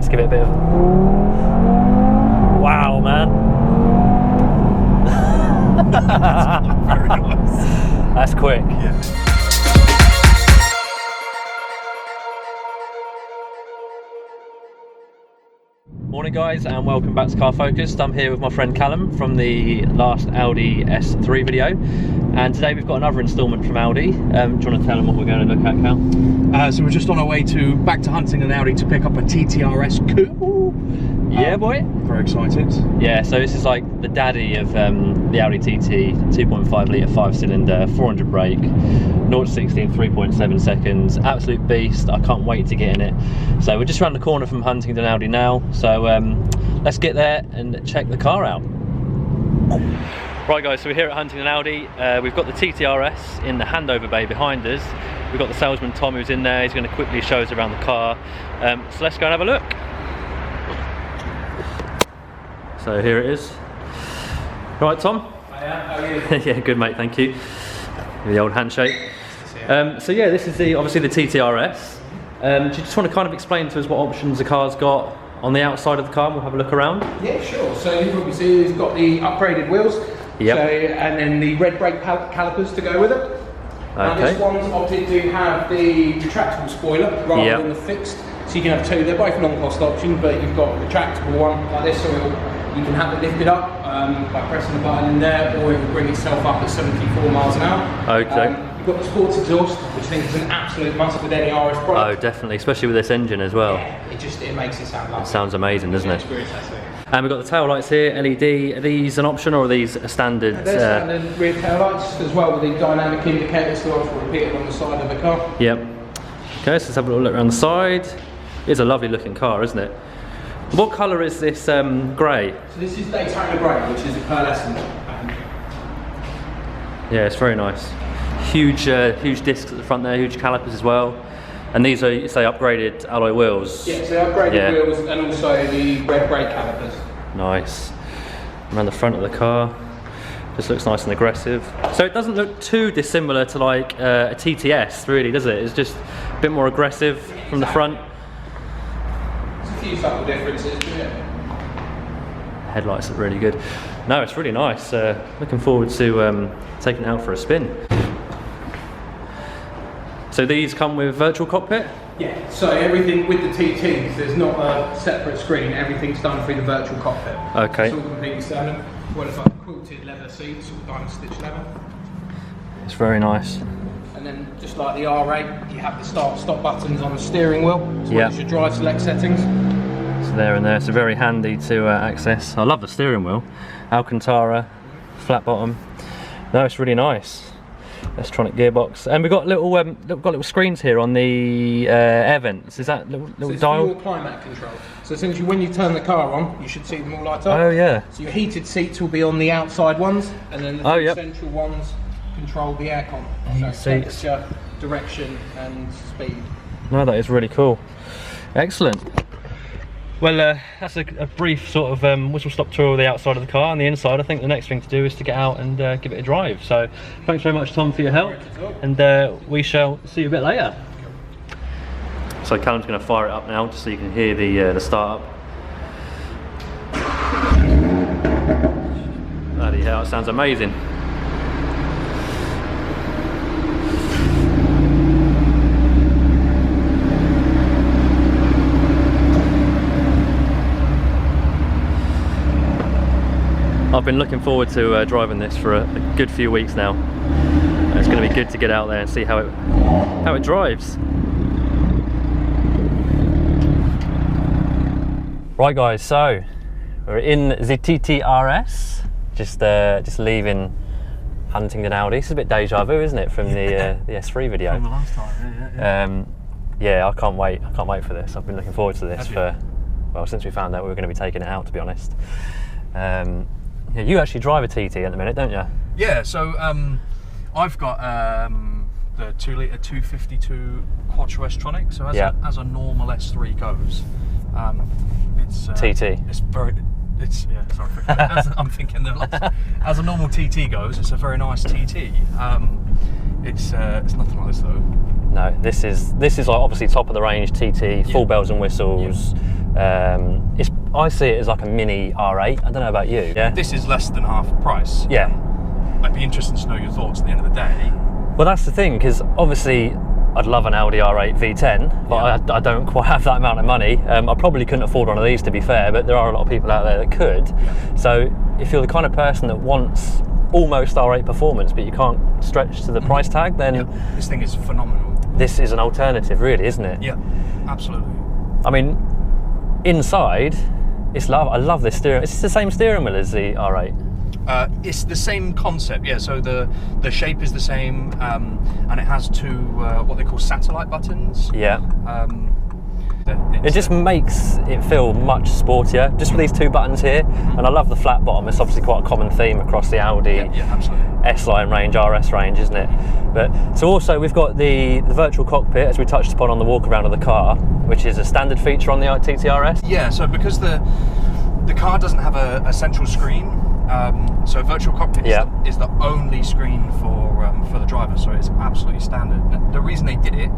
Let's give it a bit of... Wow, man. That's very nice. That's quick. Yeah. Morning guys, and welcome back to Car Focused. I'm here with my friend Callum from the last Audi S3 video, and today we've got another instalment from Audi. Do you want to tell them what we're going to look at, Cal? So we're just on our way back to Huntingdon Audi to pick up a TT RS coupe. Yeah, boy. Very excited. Yeah, so this is like the daddy of the Audi TT, 2.5 litre 5-cylinder, 400 brake, 0 to 60 in 3.7 seconds. Absolute beast. I can't wait to get in it. So we're just around the corner from Huntingdon Audi now. So let's get there and check the car out. Right guys, so we're here at Huntingdon Audi. We've got the TT RS in the handover bay behind us. We've got the salesman Tom who's in there. He's going to quickly show us around the car. So let's go and have a look. So here it is. Right, Tom? I am. How are you? Yeah, good mate, thank you. The old handshake. So yeah, this is obviously the TT RS. Do you just want to kind of explain to us what options the car's got on the outside of the car? We'll have a look around. Yeah, sure. So you probably see it's got the upgraded wheels. Yep. So, and then the red brake calipers to go with it. Now this one's opted to have the retractable spoiler rather than the fixed. So you can have two. They're both non-cost option, but you've got a retractable one like this, so you can have it lifted up by pressing the button in there, or it will bring itself up at 74 miles an hour. Okay. You've got the sports exhaust, which I think is an absolute must with any RS product. Oh, definitely, especially with this engine as well. Yeah, it makes it sound lovely. It sounds amazing, doesn't it? Experience, that's it. And we've got the tail lights here, LED. Are these an option or are these a standard? There's standard rear tail lights as well with the dynamic indicators, so I've repeated on the side of the car. Yep. Okay, so let's have a little look around the side. It's a lovely looking car, isn't it? What colour is this grey? So this is Daytona grey, which is a pearlescent. Yeah, it's very nice. Huge discs at the front there, huge calipers as well. And these are, you say, upgraded alloy wheels? Yeah, so upgraded wheels and also the red brake calipers. Nice. Around the front of the car. Just looks nice and aggressive. So it doesn't look too dissimilar to like a TTS, really, does it? It's just a bit more aggressive from the front. There's a few subtle differences, yeah. Headlights look really good. No, it's really nice. Looking forward to taking it out for a spin. So these come with virtual cockpit? Yeah, so everything with the TTs, there's not a separate screen, everything's done through the virtual cockpit. Okay. It's all completely standard. Well, it's like quilted leather seats, all diamond stitch leather. It's very nice. And then just like the R8, you have the start-stop buttons on the steering wheel, as well as your drive select settings. So there and there, so very handy to access. I love the steering wheel. Alcantara, flat bottom. No, it's really nice. Electronic gearbox, and we've got little screens here on the air vents. Is that little so it's dial? Your climate control. So essentially, when you turn the car on, you should see them all light up. Oh yeah. So your heated seats will be on the outside ones, and then the two central ones control the aircon. So temperature, direction, and speed. No, that is really cool. Excellent. Well, that's a brief sort of whistle-stop tour of the outside of the car. And the inside, I think the next thing to do is to get out and give it a drive. So thanks very much, Tom, for your help, and we shall see you a bit later. So Callum's going to fire it up now just so you can hear the start up. Bloody hell, it sounds amazing. I've been looking forward to driving this for a good few weeks now. And it's going to be good to get out there and see how it drives. Right guys, so we're in the TT RS, just leaving Huntingdon Audi. It's a bit deja vu, isn't it, from the S3 video? From the last time, yeah, I can't wait for this. I've been looking forward to this since we found out we were going to be taking it out, to be honest. Yeah, you actually drive a TT at the minute, don't you? Yeah, so I've got the 2 litre 252 Quattro S-tronic. So as a normal S3 goes, it's TT. I'm thinking that as a normal TT goes, it's a very nice TT. It's nothing like this though. No, this is like obviously top of the range TT, full bells and whistles. I see it as like a mini R8. I don't know about you. Yeah. This is less than half the price. Yeah. I'd be interested to know your thoughts at the end of the day. Well, that's the thing, because obviously I'd love an Audi R8 V10, but I don't quite have that amount of money. I probably couldn't afford one of these, to be fair, but there are a lot of people out there that could. Yeah. So if you're the kind of person that wants almost R8 performance, but you can't stretch to the price tag, then this thing is phenomenal. This is an alternative, really, isn't it? Yeah, absolutely. I mean, inside, I love this steering. It's the same steering wheel as the R8. It's the same concept, yeah. So the shape is the same, and it has two what they call satellite buttons. Yeah. It just makes it feel much sportier, just with these two buttons here. And I love the flat bottom. It's obviously quite a common theme across the Audi S-Line range, RS range, isn't it? But so also we've got the virtual cockpit, as we touched upon on the walk around of the car, which is a standard feature on the Audi TT RS. Yeah. So because the car doesn't have a central screen. So virtual cockpit is the only screen for the driver, so it's absolutely standard. The reason they did it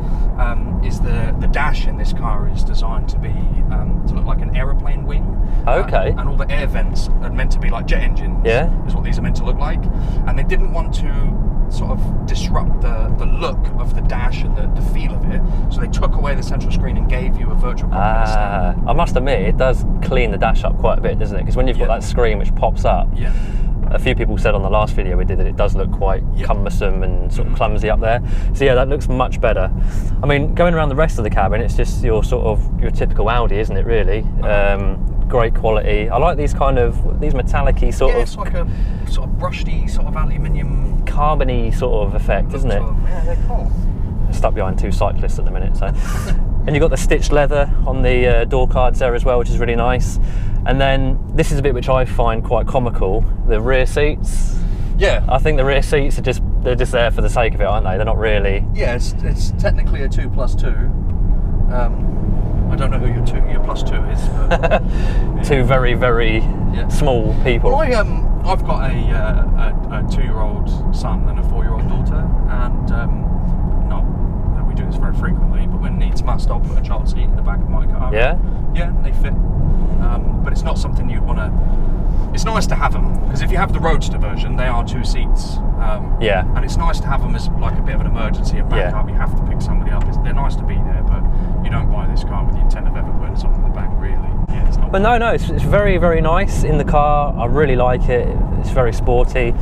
is the dash in this car is designed to be to look like an aeroplane wing. Okay. And all the air vents are meant to be like jet engines. Yeah. Is what these are meant to look like, and they didn't want to sort of disrupt the look of the dash and the feel of it, so they took away the central screen and gave you a virtual cockpit. I must admit, it does clean the dash up quite a bit, doesn't it? Because when you've got that screen which pops up, a few people said on the last video we did that it does look quite cumbersome and sort of clumsy up there. So yeah, that looks much better. I mean, going around the rest of the cabin, it's just your typical Audi, isn't it? Really. Great quality. I like these these metallic-y sort of. It's like a sort of brushy sort of aluminium, carbony sort of effect, isn't it? Yeah, they're cool. I'm stuck behind two cyclists at the minute, so. And you've got the stitched leather on the door cards there as well, which is really nice. And then this is a bit which I find quite comical: the rear seats. Yeah. I think the rear seats are they're just there for the sake of it, aren't they? They're not really. Yeah, it's technically a 2+2. I don't know who your +2 is, but two very, very small people. Well, I've got a 2-year-old son and a 4-year-old daughter, and not that we do this very frequently, but when needs must, I'll put a child seat in the back of my car. Yeah? Yeah, they fit. But it's not something you'd want to. It's nice to have them, because if you have the Roadster version, they are 2 seats. And it's nice to have them as like a bit of an emergency, a backup. You have to pick somebody up. They're nice to be there, but you don't buy this car with the intent of ever putting something in the back, really. Yeah, it's not. But no, it's very, very nice in the car. I really like it. It's very sporty.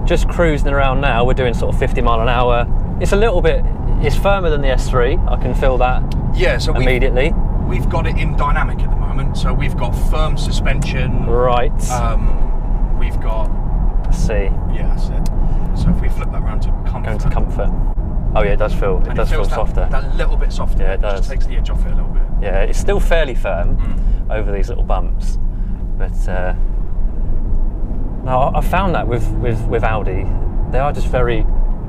Just cruising around now, we're doing sort of 50 mile an hour. It's a little bit. It's firmer than the S3. I can feel that. Yeah, so immediately. We've got it in dynamic at the moment, so we've got firm suspension. Right. We've got. Let's see. Yeah, that's it. So if we flip that around to comfort. Going to comfort. Oh yeah, it does feel. It does feel softer. That little bit softer. Yeah, it does. Just takes the edge off it a little bit. Yeah, it's still fairly firm over these little bumps, but no, I found that with Audi, they are just very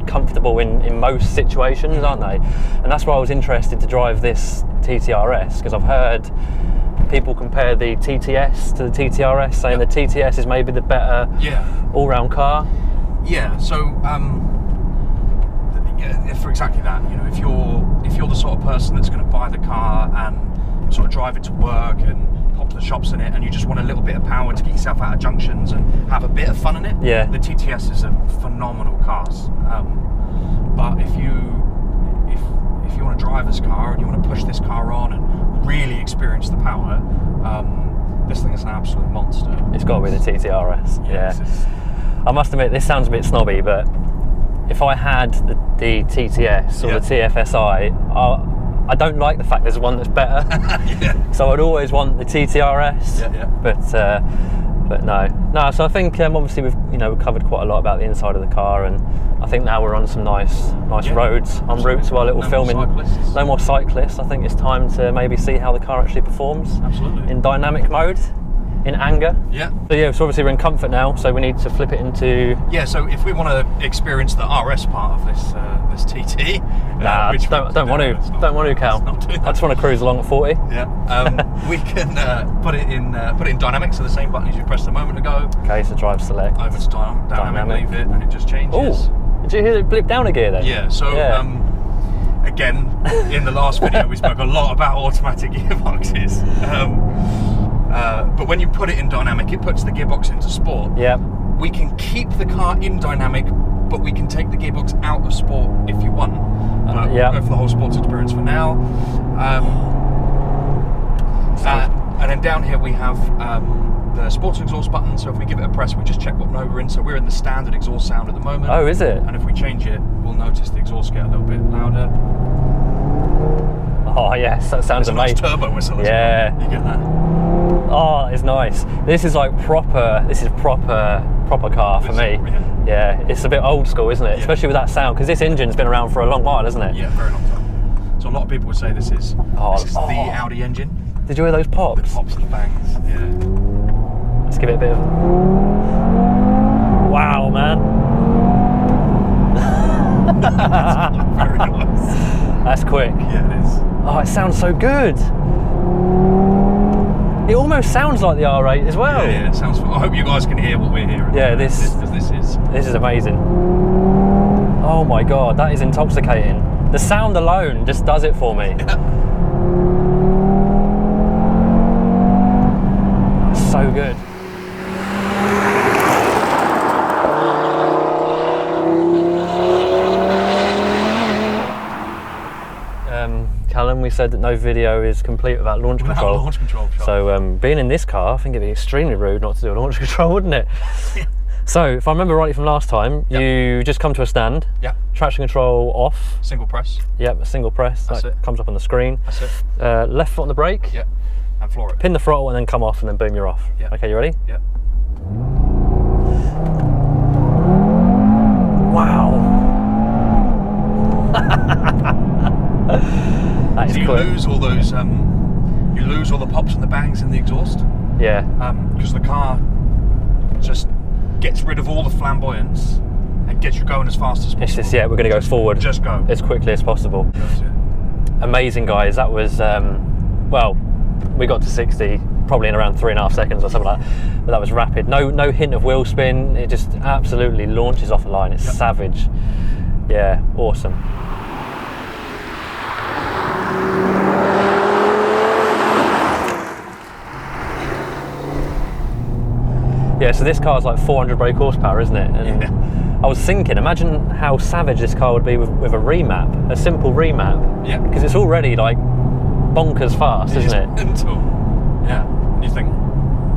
comfortable in most situations, aren't they? And that's why I was interested to drive this TT RS, because I've heard people compare the TTS to the TT RS, saying the TTS is maybe the better all-round car. Yeah. So for exactly that, you know, if you're the sort of person that's going to buy the car and sort of drive it to work and pop to the shops in it, and you just want a little bit of power to get yourself out of junctions and have a bit of fun in it, the TTS is a phenomenal car. But if you want to drive this car and you want to push this car on and really experience the power, this thing is an absolute monster. It's got to be the TT RS. Yeah. I must admit, this sounds a bit snobby, but if I had the TTS or the TFSI, I don't like the fact there's one that's better. So I'd always want the TT RS. But no. So I think obviously we've covered quite a lot about the inside of the car, and I think now we're on some nice roads en route to our little filming. No more cyclists. I think it's time to maybe see how the car actually performs. Absolutely. In dynamic mode. In anger. Yeah. So obviously we're in comfort now, so we need to flip it into. Yeah. So if we want to experience the RS part of this TT, don't want to, Cal. I just want to cruise along at 40. Yeah. We can put it in dynamic. So the same button as you pressed a moment ago. Okay. So drive select. Over to dynamic. Leave it, and it just changes. Oh, did you hear it blip down a gear then? Yeah. So again, in the last video we spoke a lot about automatic gearboxes. But when you put it in dynamic, it puts the gearbox into sport. Yeah. We can keep the car in dynamic, but we can take the gearbox out of sport if you want. Yeah. Go for the whole sports experience for now. And then down here we have the sports exhaust button. So if we give it a press, we just check what mode we're in. So we're in the standard exhaust sound at the moment. Oh, is it? And if we change it, we'll notice the exhaust get a little bit louder. Oh yes, that sounds amazing. Nice turbo whistle as yeah. well. You get that? Oh, it's nice. This is like proper. This is proper car for me. Yeah, it's a bit old school, isn't it? Yeah. Especially with that sound, because this engine's been around for a long while, hasn't it? Yeah, very long time. So a lot of people would say this is the Audi engine. Did you hear those pops? The pops and the bangs. Yeah. Let's give it a bit of. Wow, man. Very nice. That's quick. Yeah, it is. Oh, it sounds so good. It almost sounds like the R8 as well. Yeah, it sounds. I hope you guys can hear what we're hearing. Yeah, this is amazing. Oh my god, that is intoxicating. The sound alone just does it for me. Yeah. So good. Callum, we said that no video is complete without launch control. Launch control. So being in this car, I think it'd be extremely rude not to do a launch control, wouldn't it? So if I remember rightly from last time, you just come to a stand. Yeah. Traction control off. Single press. Yep, a single press. That's that it. Comes up on the screen. That's it. Left foot on the brake. Yep. And floor it. Pin the throttle and then come off, and then boom, you're off. Yep. Okay, you ready? Yep. Wow. That is you quick. lose all those. You lose all the pops and the bangs in the exhaust. Yeah. Because the car just gets rid of all the flamboyance and gets you going as fast as possible. It's just, yeah, we're going to go forward. Just go as quickly as possible. That's it. Amazing, guys. That was well, we got to 60 probably in around 3.5 seconds or something like that. But that was rapid. No hint of wheel spin. It just absolutely launches off the line. It's savage. Yeah, awesome. Yeah, so this car's like 400 brake horsepower, isn't it? And I was thinking, imagine how savage this car would be with a remap, a simple remap. Yeah. Because it's already like bonkers fast, isn't it? Mental. Yeah. And you think,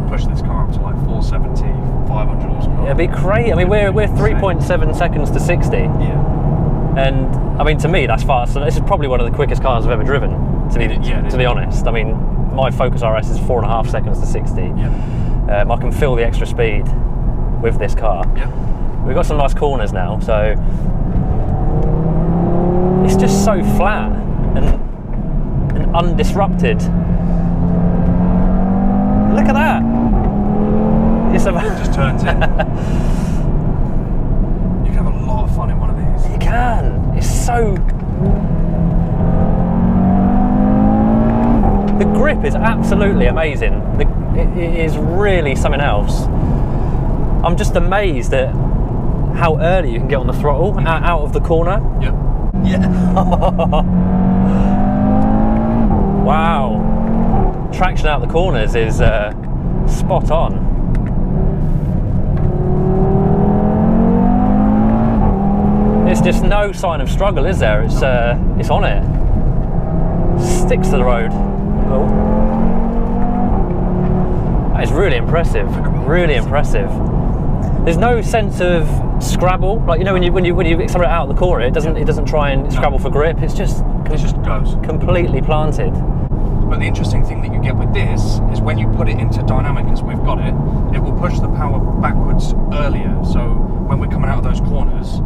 push this car up to like 470, 500 horsepower. It'd be crazy. I mean, we're 3.7 seconds to 60. Yeah. And I mean, to me, that's fast. And this is probably one of the quickest cars I've ever driven. To be honest, I mean, my Focus RS is 4.5 seconds to 60. Yeah. I can feel the extra speed with this car. Yeah. We've got some nice corners now, so it's just so flat and undisrupted. Look at that! It's It just turns in. You can have a lot of fun in one of these. You can. It's so. The grip is absolutely amazing. It is really something else. I'm just amazed at how early you can get on the throttle out of the corner. Yeah. Yeah. Wow. Traction out the corners is spot on. There's just no sign of struggle, is there? It's on it. Sticks to the road. Oh. That is really impressive. Really impressive. There's no sense of scrabble, like you know when you accelerate out of the corner, it doesn't try and scrabble for grip. It just goes completely planted. But the interesting thing that you get with this is when you put it into dynamic, as we've got it, it will push the power backwards earlier. So when we're coming out of those corners,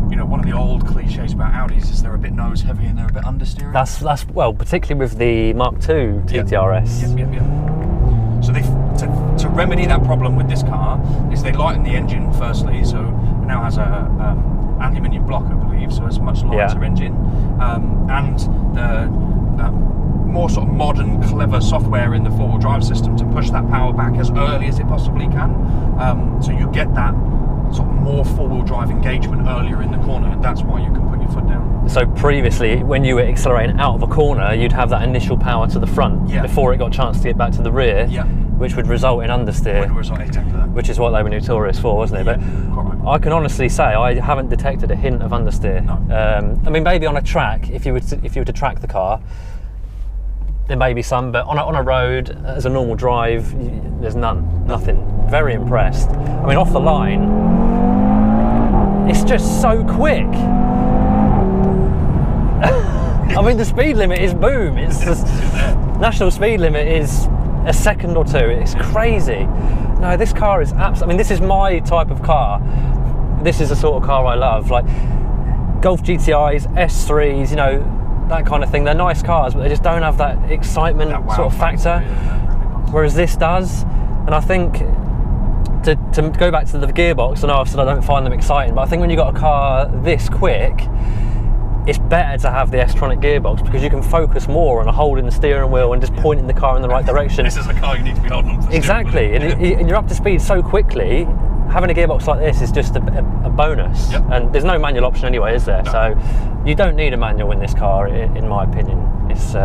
you know, one of the old cliches about Audis is they're a bit nose heavy and they're a bit understeering. That's well, particularly with the Mark II TT RS. Yep. So to remedy that problem with this car is they lighten the engine firstly, so it now has a aluminium block, I believe, so it's a much lighter engine, and the more sort of modern, clever software in the four-wheel drive system to push that power back as early as it possibly can. So you get that sort of more four-wheel drive engagement earlier in the corner, and that's why you can put your your foot down. So previously, when you were accelerating out of a corner, you'd have that initial power to the front before it got a chance to get back to the rear, which would result in understeer, Exactly that. which is what they were notorious for, wasn't it? Yeah, but I can honestly say I haven't detected a hint of understeer. No. I mean, maybe on a track, if you were to track the car, there may be some, but on a road, as a normal drive, there's nothing. Very impressed. I mean, off the line, it's just so quick. I mean, the speed limit is boom. It's just, national speed limit is a second or two. It's crazy. No, this car is absolutely. I mean, this is my type of car. This is the sort of car I love. Like Golf GTIs, S3s, you know, that kind of thing. They're nice cars, but they just don't have that excitement sort of factor. Whereas this does. And I think to go back to the gearbox, I know I've said I don't find them exciting, but I think when you've got a car this quick, it's better to have the S-tronic gearbox because you can focus more on holding the steering wheel and just pointing the car in the right direction. This is a car you need to be holding on to. Exactly, and you're up to speed so quickly. Having a gearbox like this is just a bonus. And there's no manual option anyway, is there? No. So you don't need a manual in this car, in my opinion. It's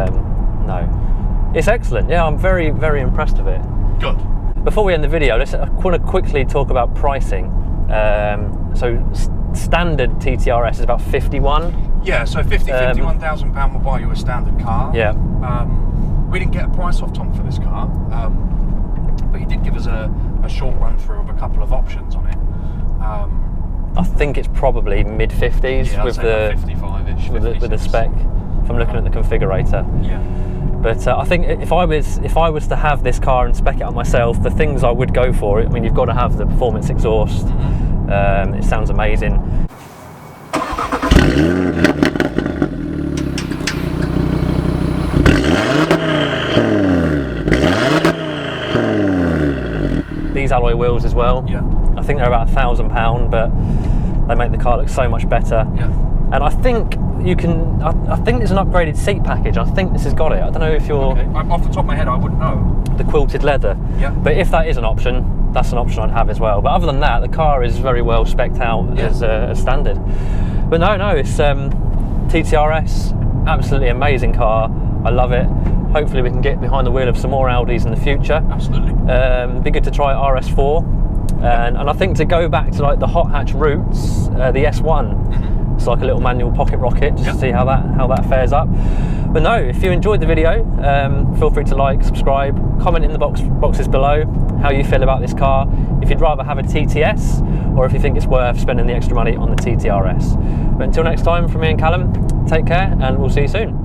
it's excellent. Yeah, I'm very, very impressed with it. Good. Before we end the video, I want to quickly talk about pricing. So standard TT RS is about 51. Yeah, so £51,000 will buy you a standard car. Yeah. We didn't get a price off Tom for this car, but he did give us a short run through of a couple of options on it. I think it's probably mid 50s with the 55-ish with the spec. If I'm looking at the configurator. Yeah. But I think if I was to have this car and spec it out myself, the things I would go for. I mean, you've got to have the performance exhaust. It sounds amazing. These alloy wheels as well. Yeah. I think they're about £1,000, but they make the car look so much better. Yeah. And I think you can. I think there's an upgraded seat package. I think this has got it. I don't know if you're. Okay. Off the top of my head, I wouldn't know. The quilted leather. Yeah. But if that is an option, that's an option I'd have as well. But other than that, the car is very well spec'd out as standard. But no, it's TT RS. Absolutely amazing car. I love it. Hopefully we can get behind the wheel of some more Audis in the future. Absolutely. Be good to try RS4. And I think to go back to like the hot hatch roots, the S1, it's like a little manual pocket rocket, just to see how that fares up. But no, if you enjoyed the video, feel free to like, subscribe, comment in the boxes below how you feel about this car, if you'd rather have a TTS or if you think it's worth spending the extra money on the TT RS. But until next time, from me and Callum, take care and we'll see you soon.